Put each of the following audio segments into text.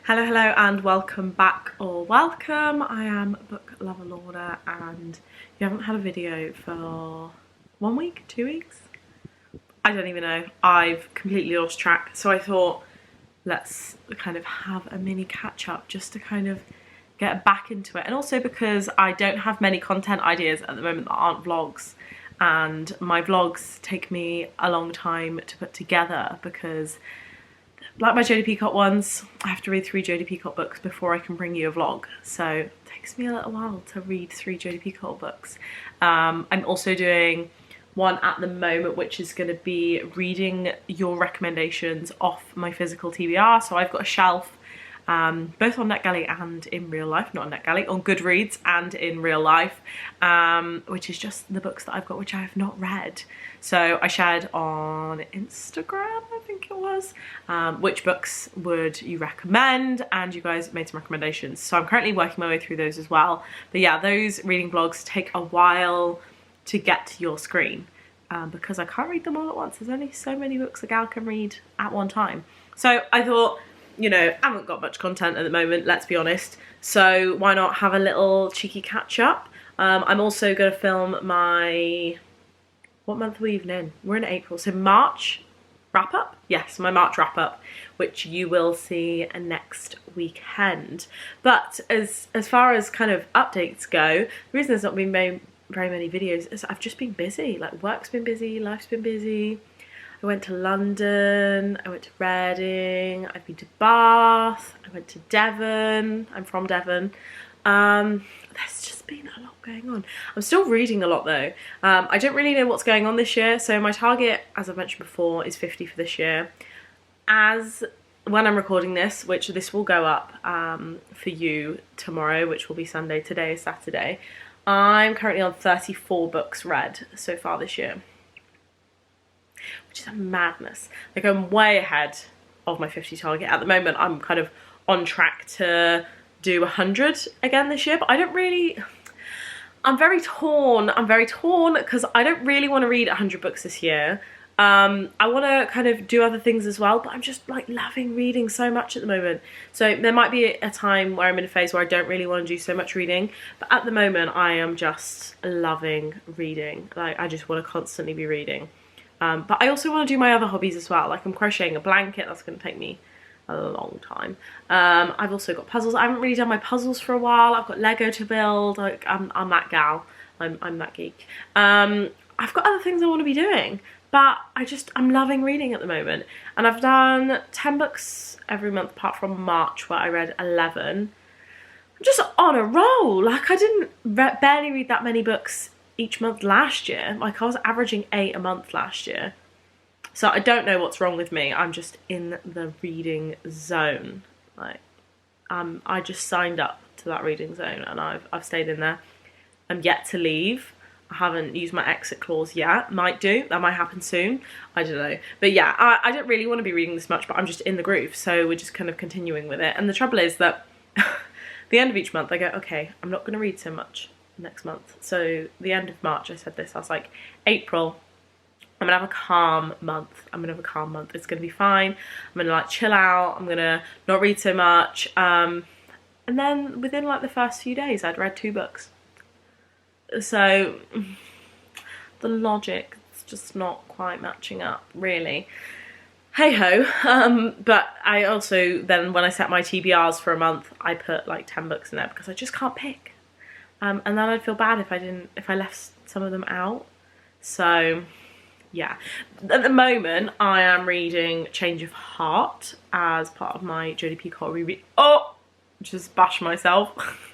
Hello, hello, and welcome back, or welcome. I am Book Lover Lorna, and you haven't had a video for 1 week, 2 weeks? I don't even know. I've completely lost track. So I thought, let's kind of have a mini catch up just to kind of get back into it. And also because I don't have many content ideas at the moment that aren't vlogs. And my vlogs take me a long time to put together because, like my Jodie Peacock ones, I have to read 3 Jodie Peacock books before I can bring you a vlog. So it takes me a little while to read 3 Jodie Peacock books. I'm also doing one at the moment, which is going to be reading your recommendations off my physical TBR. So I've got a shelf, both on NetGalley and in real life, not on NetGalley, on Goodreads and in real life, which is just the books that I've got which I have not read. So I shared on Instagram, I think it was, which books would you recommend, and you guys made some recommendations. So I'm currently working my way through those as well. But yeah, those reading vlogs take a while to get to your screen because I can't read them all at once. There's only so many books a gal can read at one time. So I thought, you know, I haven't got much content at the moment, let's be honest. So why not have a little cheeky catch up? I'm also going to film my... What month are we even in? We're in April, so March wrap up? Yes, my March wrap up, which you will see next weekend. But as far as kind of updates go, the reason there's not been very many videos is I've just been busy. Like, work's been busy, life's been busy. I went to London, I went to Reading, I've been to Bath, I went to Devon, I'm from Devon. There's just been a lot going on. I'm still reading a lot though. I don't really know what's going on this year, so my target, as I've mentioned before, is 50 for this year. As when I'm recording this, which this will go up for you tomorrow, which will be Sunday, today is Saturday, I'm currently on 34 books read so far this year, which is a madness. Like, I'm way ahead of my 50 target. At the moment, I'm kind of on track to do 100 again this year, but I don't really... I'm very torn because I don't really want to read 100 books this year. I want to kind of do other things as well, but I'm just like loving reading so much at the moment. So there might be a time where I'm in a phase where I don't really want to do so much reading, but at the moment I am just loving reading. Like, I just want to constantly be reading. But I also want to do my other hobbies as well. Like, I'm crocheting a blanket, that's going to take me a long time. I've also got puzzles. I haven't really done my puzzles for a while. I've got Lego to build. Like, I'm that gal. I'm that geek. I've got other things I want to be doing, but I'm loving reading at the moment. And I've done 10 books every month apart from March, where I read 11. I'm just on a roll. Like, I didn't barely read that many books each month last year. Like, I was averaging 8 a month last year. So I don't know what's wrong with me. I'm just in the reading zone. Like, I just signed up to that reading zone and I've stayed in there. I'm yet to leave. I haven't used my exit clause yet. Might do. That might happen soon. I don't know. But yeah, I don't really want to be reading this much, but I'm just in the groove. So we're just kind of continuing with it. And the trouble is that the end of each month I go, okay, I'm not going to read so much next month. So the end of March, I said this. I was like, April, I'm gonna have a calm month. I'm gonna have a calm month. It's gonna be fine. I'm gonna like chill out. I'm gonna not read so much. And then within like the first few days, I'd read 2 books. So the logic is just not quite matching up, really. Hey ho. But I also then, when I set my TBRs for a month, I put like 10 books in there because I just can't pick. And then I'd feel bad if I left some of them out. So yeah, at the moment I am reading Change of Heart as part of my Jodie Peacock reread. Oh, just bash myself.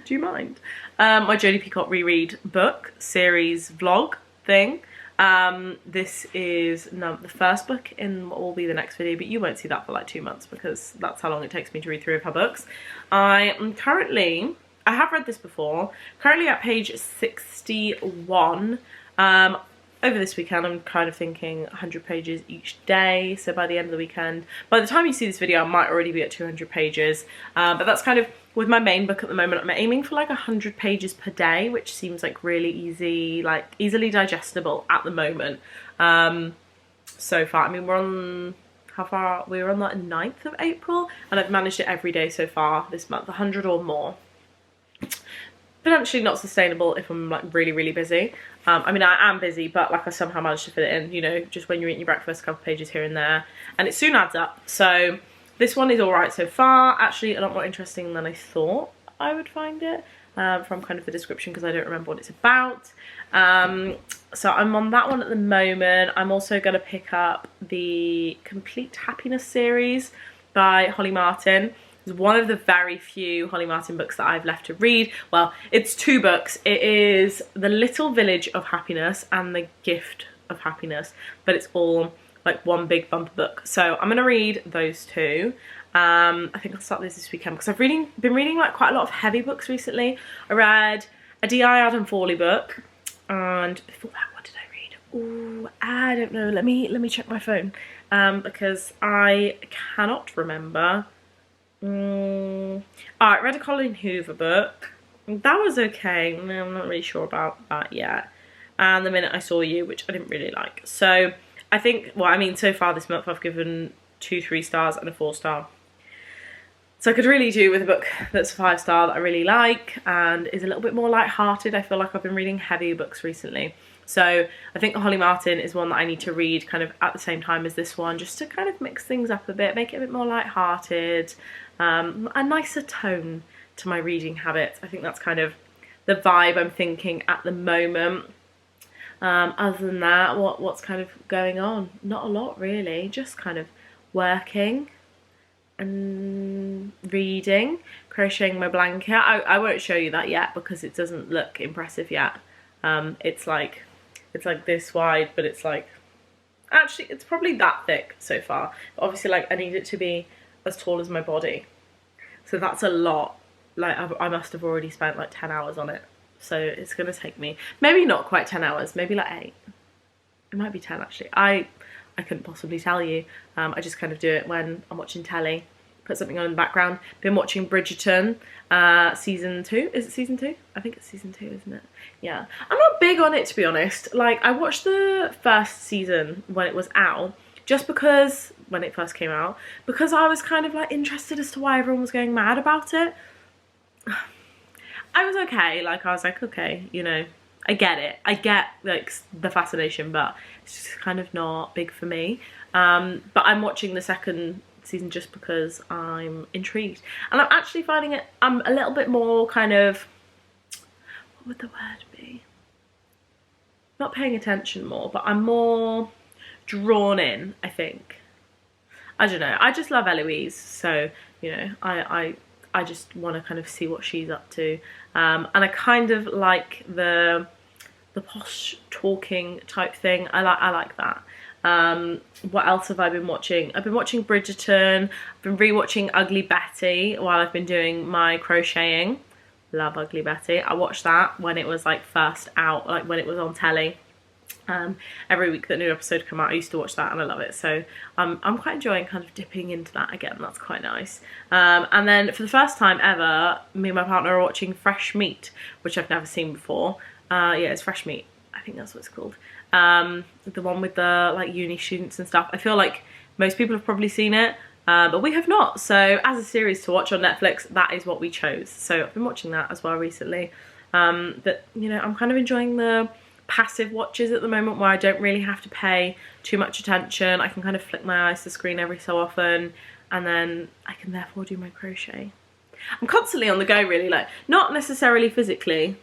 Do you mind? My Jodie Peacock reread book series vlog thing. This is the first book in what will be the next video, but you won't see that for like 2 months because that's how long it takes me to read 3 of her books. I am currently, I have read this before, currently at page 61. Over this weekend, I'm kind of thinking 100 pages each day. So by the end of the weekend, by the time you see this video, I might already be at 200 pages. But that's kind of, with my main book at the moment, I'm aiming for like 100 pages per day, which seems like really easy, like easily digestible at the moment. So far, I mean, we're on how far, we were on the 9th of April, and I've managed it every day so far this month, 100 or more. Potentially not sustainable if I'm like really, really busy. I mean, I am busy, but like I somehow managed to fit it in, you know, just when you're eating your breakfast, a couple pages here and there, and it soon adds up. So this one is all right so far. Actually, a lot more interesting than I thought I would find it, from kind of the description, because I don't remember what it's about. So I'm on that one at the moment. I'm also going to pick up the Complete Happiness series by Holly Martin. It's one of the very few Holly Martin books that I've left to read. Well, it's 2 books. It is The Little Village of Happiness and The Gift of Happiness, but it's all like one big bumper book. So I'm going to read those 2. I think I'll start this weekend because I've been reading like quite a lot of heavy books recently. I read a D.I. Adam Fawley book, and before that, what did I read? Oh, I don't know. Let me check my phone, because I cannot remember. I read a Colin Hoover book. That was okay. I'm not really sure about that yet. And The Minute I Saw You, which I didn't really like. So I think, well, I mean, so far this month I've given 2 3-stars and a 4-star. So I could really do with a book that's a 5-star that I really like and is a little bit more light-hearted. I feel like I've been reading heavy books recently. So I think Holly Martin is one that I need to read kind of at the same time as this one, just to kind of mix things up a bit, make it a bit more light-hearted, a nicer tone to my reading habits. I think that's kind of the vibe I'm thinking at the moment. Other than that, what's kind of going on? Not a lot really, just kind of working and reading, crocheting my blanket. I won't show you that yet because it doesn't look impressive yet. It's like this wide, but it's like, actually it's probably that thick so far. But obviously, like, I need it to be as tall as my body, so that's a lot. Like I must have already spent like 10 hours on it, so it's gonna take me maybe not quite 10 hours, maybe like 8. It might be 10 actually. I couldn't possibly tell you. I just kind of do it when I'm watching telly, put something on in the background. Been watching Bridgerton, season 2. Is it season 2? I think it's season 2, isn't it? Yeah. I'm not big on it, to be honest. Like, I watched the first season when it was out, just because, when it first came out, because I was kind of like interested as to why everyone was going mad about it. I was okay. Like, I was like, okay, you know, I get it. I get like the fascination, but it's just kind of not big for me. But I'm watching the second season just because I'm intrigued, and I'm actually finding it, I'm a little bit more kind of, what would the word be? Not paying attention more, but I'm more drawn in, I think. I don't know. I just love Eloise, so, you know, I just want to kind of see what she's up to. And I kind of like the posh talking type thing. I like that. What else have I been watching? I've been watching Bridgerton. I've been rewatching Ugly Betty while I've been doing my crocheting. Love Ugly Betty. I watched that when it was like first out, like when it was on telly. Every week that a new episode come out, I used to watch that and I love it. So I'm quite enjoying kind of dipping into that again. That's quite nice. And then for the first time ever, me and my partner are watching Fresh Meat, which I've never seen before. Yeah, it's Fresh Meat. I think that's what it's called. The one with the like uni students and stuff. I feel like most people have probably seen it, but we have not. So as a series to watch on Netflix, that is what we chose. So I've been watching that as well recently. But you know, I'm kind of enjoying the passive watches at the moment where I don't really have to pay too much attention. I can kind of flick my eyes to the screen every so often, and then I can therefore do my crochet. I'm constantly on the go really, like not necessarily physically.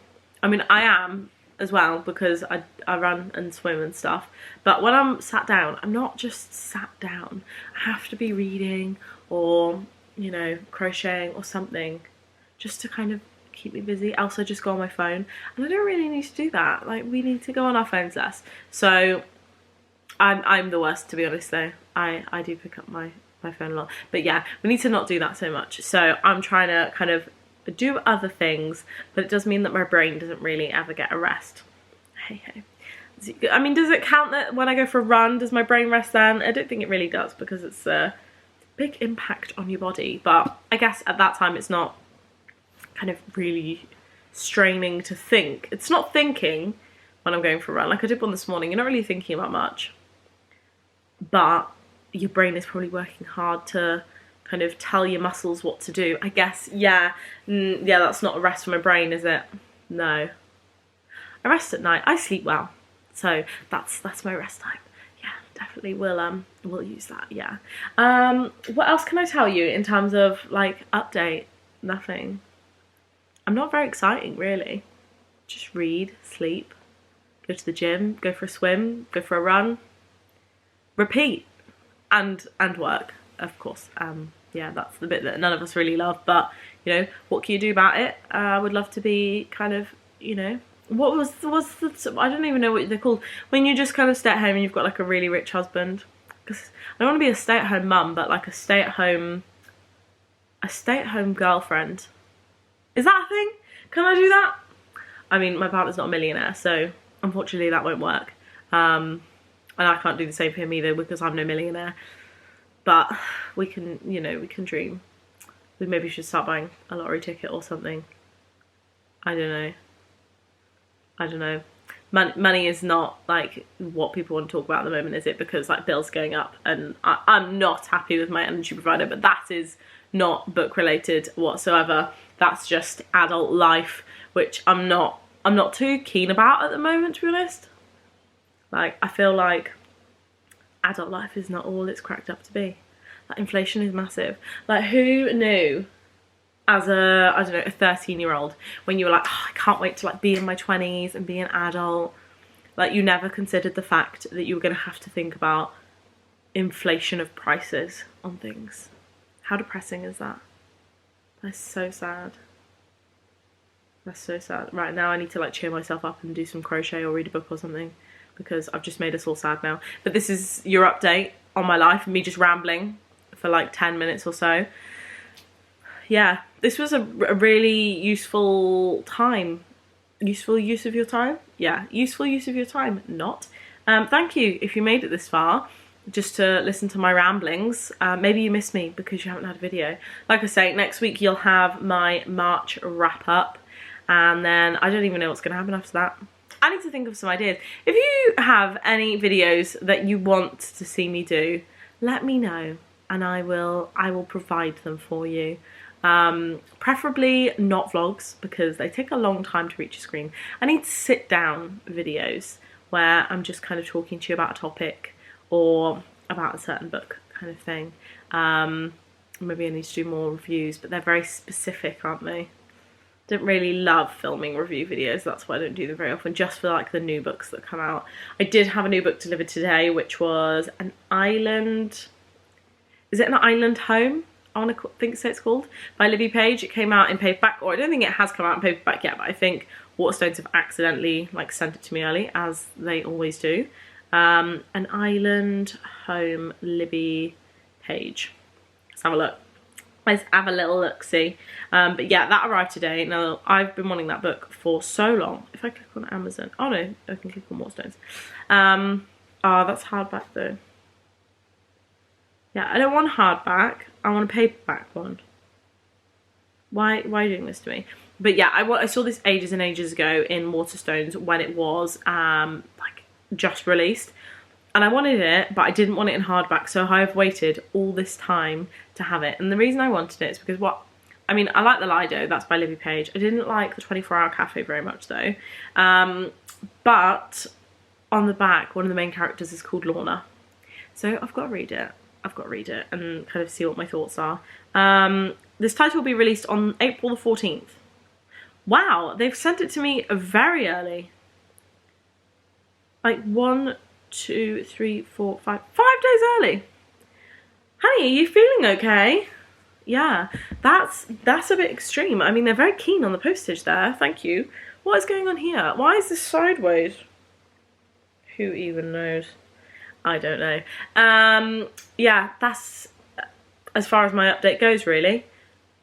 I mean, I am as well because I run and swim and stuff, but when I'm sat down, I'm not just sat down. I have to be reading or, you know, crocheting or something just to kind of keep me busy. Else I just go on my phone, and I don't really need to do that. Like, we need to go on our phones less. So I'm the worst, to be honest though. I do pick up my phone a lot, but yeah, we need to not do that so much. So I'm trying to kind of do other things, but it does mean that my brain doesn't really ever get a rest. Hey hey. I mean, does it count that when I go for a run, does my brain rest then? I don't think it really does, because it's a big impact on your body. But I guess at that time it's not kind of really straining to think. It's not thinking when I'm going for a run. Like I did one this morning, you're not really thinking about much, but your brain is probably working hard to kind of tell your muscles what to do. I guess, yeah, yeah, that's not a rest for my brain, is it? No. I rest at night. I sleep well, so that's my rest time. Yeah, definitely we'll use that. Yeah. What else can I tell you in terms of like update? Nothing. I'm not very exciting, really. Just read, sleep, go to the gym, go for a swim, go for a run, repeat, and work, of course. Yeah, that's the bit that none of us really love, but you know, what can you do about it? I would love to be kind of, you know, what's the, I don't even know what they're called, when you just kind of stay at home and you've got like a really rich husband. Because I don't want to be a stay-at-home mum, but like a stay-at-home girlfriend. Is that a thing? Can I do that? I mean, my partner's not a millionaire, so unfortunately that won't work. And I can't do the same for him either because I'm no millionaire. But we can, you know, we can dream. We maybe should start buying a lottery ticket or something. I don't know. Money is not like what people want to talk about at the moment, is it? Because like bills going up, and I'm not happy with my energy provider, but that is not book related whatsoever. That's just adult life, which I'm not too keen about at the moment, to be honest. Like, I feel like adult life is not all it's cracked up to be. Like, inflation is massive. Like, who knew as a, I don't know, a 13-year-old, when you were like, oh, I can't wait to like be in my 20s and be an adult. Like, you never considered the fact that you were going to have to think about inflation of prices on things. How depressing is that? That's so sad. That's so sad. Right, now I need to like cheer myself up and do some crochet or read a book or something, because I've just made us all sad now. But this is your update on my life, me just rambling for like 10 minutes or so. Yeah, this was a really useful time. Useful use of your time? Yeah, useful use of your time, not. Thank you if you made it this far, just to listen to my ramblings. Maybe you missed me because you haven't had a video. Like I say, next week you'll have my March wrap up, and then I don't even know what's going to happen after that. I need to think of some ideas. If you have any videos that you want to see me do, let me know, and I will provide them for you. Preferably not vlogs, because they take a long time to reach a screen. I need sit down videos where I'm just kind of talking to you about a topic or about a certain book kind of thing. Maybe I need to do more reviews, but they're very specific, aren't they? Don't really love filming review videos, that's why I don't do them very often, just for like the new books that come out. I did have a new book delivered today, which was An Island, is it An Island Home? I want to think so it's called, by Libby Page. It came out in paperback, or I don't think it has come out in paperback yet, but I think Waterstones have accidentally like sent it to me early, as they always do. An Island Home, Libby Page. Let's have a look. Let's have a little look-see. But yeah, that arrived today. Now, I've been wanting that book for so long. If I click on Amazon, oh no, I can click on Waterstones. Oh, that's hardback though. Yeah, I don't want hardback. I want a paperback one. Why are you doing this to me? But yeah, I saw this ages and ages ago in Waterstones when it was like just released, and I wanted it, but I didn't want it in hardback, so I've waited all this time to have it. And the reason I wanted it is because I mean, I like the Lido, that's by Libby Page. I didn't like the 24-Hour Cafe very much though. But on the back, one of the main characters is called Lorna, so I've got to read it. I've got to read it and kind of see what my thoughts are. This title will be released on April the 14th. Wow, they've sent it to me very early. Like 1, 2, 3, 4, 5 days early. Honey, are you feeling okay? Yeah, that's a bit extreme. I mean, they're very keen on the postage there. Thank you. What is going on here? Why is this sideways? Who even knows? I don't know. Yeah, that's as far as my update goes, really.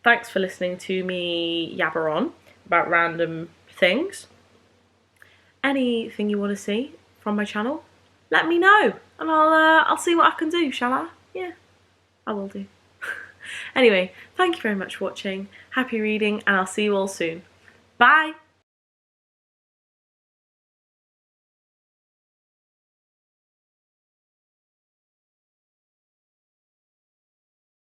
Thanks for listening to me yabber on about random things. Anything you want to see from my channel, let me know, and I'll see what I can do, shall I? Yeah, I will do. Anyway, thank you very much for watching. Happy reading, and I'll see you all soon. Bye!